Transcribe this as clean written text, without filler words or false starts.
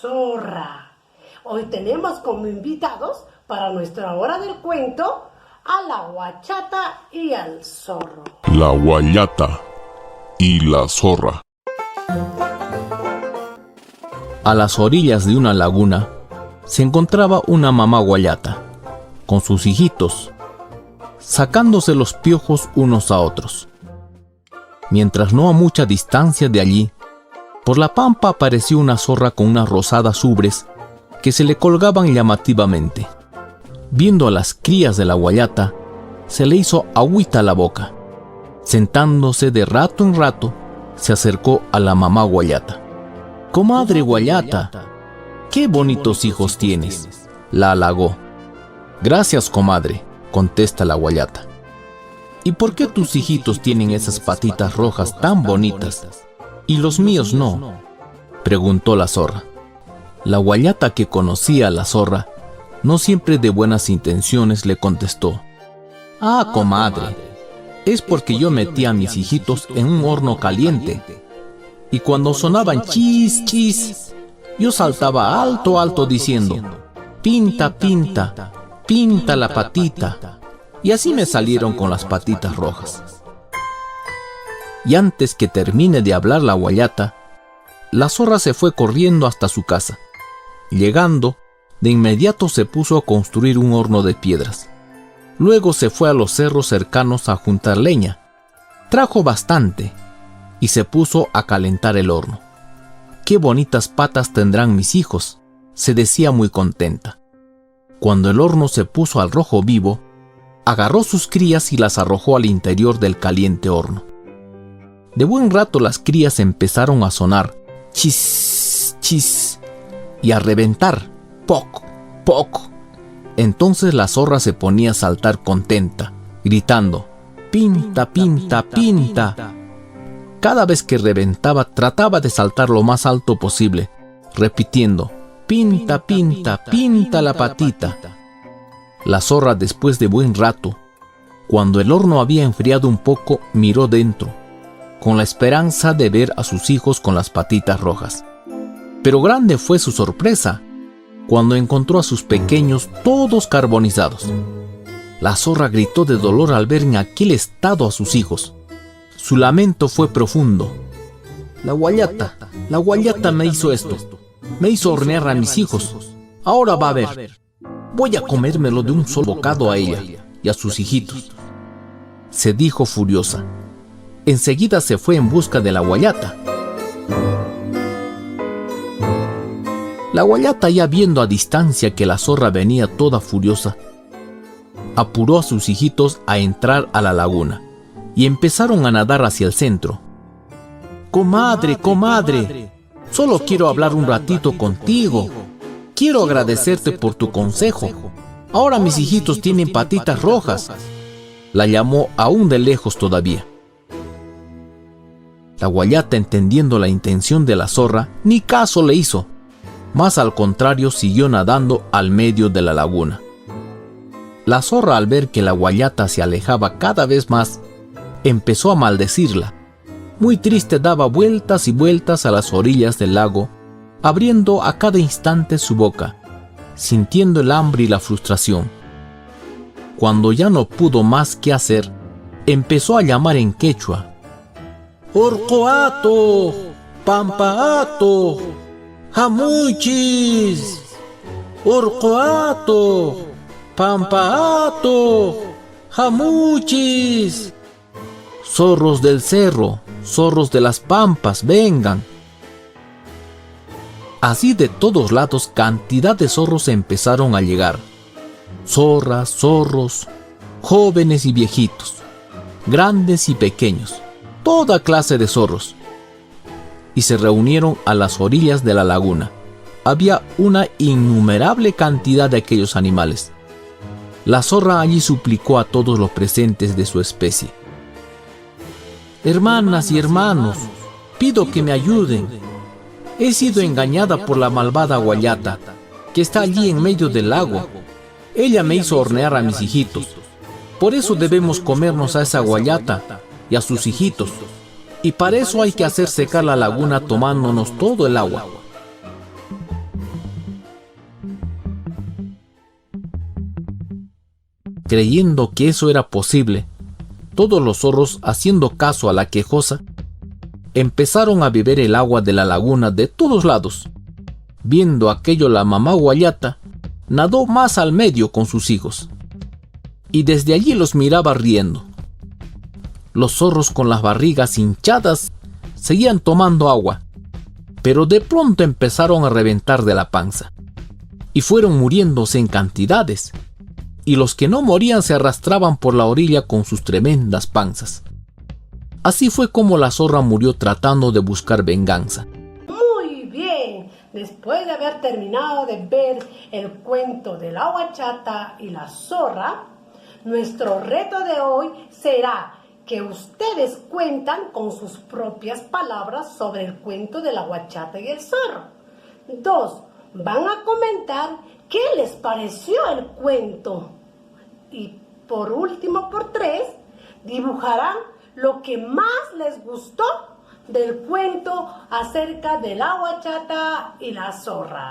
zorra. Hoy tenemos como invitados para nuestra hora del cuento a la guachata y al zorro. La guayata y la zorra. A las orillas de una laguna se encontraba una mamá guayata con sus hijitos, sacándose los piojos unos a otros. Mientras no a mucha distancia de allí, por la pampa apareció una zorra con unas rosadas ubres que se le colgaban llamativamente. Viendo a las crías de la guayata, se le hizo agüita a la boca. Sentándose de rato en rato, se acercó a la mamá guayata. «Comadre guayata, qué bonitos hijos tienes», la halagó. «Gracias, comadre», contesta la guayata. «¿Y por qué tus hijitos tienen esas patitas rojas tan bonitas y los míos no?», preguntó la zorra. La guayata, que conocía a la zorra, no siempre de buenas intenciones, le contestó: «Ah, comadre, es porque yo metí a mis hijitos en un horno caliente, y cuando sonaban chis, chis, yo saltaba alto, alto diciendo: pinta, pinta, pinta la patita, y así me salieron con las patitas rojas». Y antes que termine de hablar la guayata, la zorra se fue corriendo hasta su casa. Llegando, de inmediato se puso a construir un horno de piedras. Luego se fue a los cerros cercanos a juntar leña. Trajo bastante y se puso a calentar el horno. «Qué bonitas patas tendrán mis hijos», se decía muy contenta. Cuando el horno se puso al rojo vivo, agarró sus crías y las arrojó al interior del caliente horno. De buen rato las crías empezaron a sonar chis, chis, y a reventar poc, poc. Entonces la zorra se ponía a saltar contenta, gritando: «Pinta, pinta, pinta». Cada vez que reventaba trataba de saltar lo más alto posible, repitiendo: «Pinta, pinta, pinta la patita». La zorra, después de buen rato, cuando el horno había enfriado un poco, miró dentro, con la esperanza de ver a sus hijos con las patitas rojas. Pero grande fue su sorpresa cuando encontró a sus pequeños todos carbonizados. La zorra gritó de dolor al ver en aquel estado a sus hijos. Su lamento fue profundo. La guayata me hizo esto. Me hizo hornear a mis hijos. Ahora va a ver. Voy a comérmelo de un solo bocado a ella y a sus hijitos», se dijo furiosa. Enseguida se fue en busca de la guayata. La guayata, ya viendo a distancia que la zorra venía toda furiosa, apuró a sus hijitos a entrar a la laguna y empezaron a nadar hacia el centro. «Comadre, comadre, solo quiero hablar un ratito contigo. Quiero agradecerte por tu consejo. Ahora mis hijitos tienen patitas rojas», la llamó aún de lejos todavía. La guayata, entendiendo la intención de la zorra, ni caso le hizo. Más al contrario, siguió nadando al medio de la laguna. La zorra, al ver que la guayata se alejaba cada vez más, empezó a maldecirla. Muy triste, daba vueltas y vueltas a las orillas del lago, abriendo a cada instante su boca, sintiendo el hambre y la frustración. Cuando ya no pudo más que hacer, empezó a llamar en quechua: «Orcoato, pampaato, jamuchis, orcoato, pampaato, jamuchis. Zorros del cerro, zorros de las pampas, vengan». Así de todos lados cantidad de zorros empezaron a llegar. Zorras, zorros, jóvenes y viejitos, grandes y pequeños, toda clase de zorros. Y se reunieron a las orillas de la laguna. Había una innumerable cantidad de aquellos animales. La zorra allí suplicó a todos los presentes de su especie: «Hermanas y hermanos, pido que me ayuden. He sido engañada por la malvada guayata, que está allí en medio del lago. Ella me hizo hornear a mis hijitos. Por eso debemos comernos a esa guayata y a sus hijitos. Y para eso hay que hacer secar la laguna tomándonos todo el agua». Creyendo que eso era posible, todos los zorros, haciendo caso a la quejosa, empezaron a beber el agua de la laguna de todos lados. Viendo aquello, la mamá Guayata nadó más al medio con sus hijos, y desde allí los miraba riendo. Los zorros, con las barrigas hinchadas, seguían tomando agua, pero de pronto empezaron a reventar de la panza, y fueron muriéndose en cantidades, y los que no morían se arrastraban por la orilla con sus tremendas panzas. Así fue como la zorra murió tratando de buscar venganza. Muy bien, después de haber terminado de ver el cuento de la Guachata y la zorra, nuestro reto de hoy será que ustedes cuentan con sus propias palabras sobre el cuento de la Guachata y el zorro. 2. Van a comentar qué les pareció el cuento. Y por último, por 3, dibujarán lo que más les gustó del cuento acerca de la Guachata y la zorra.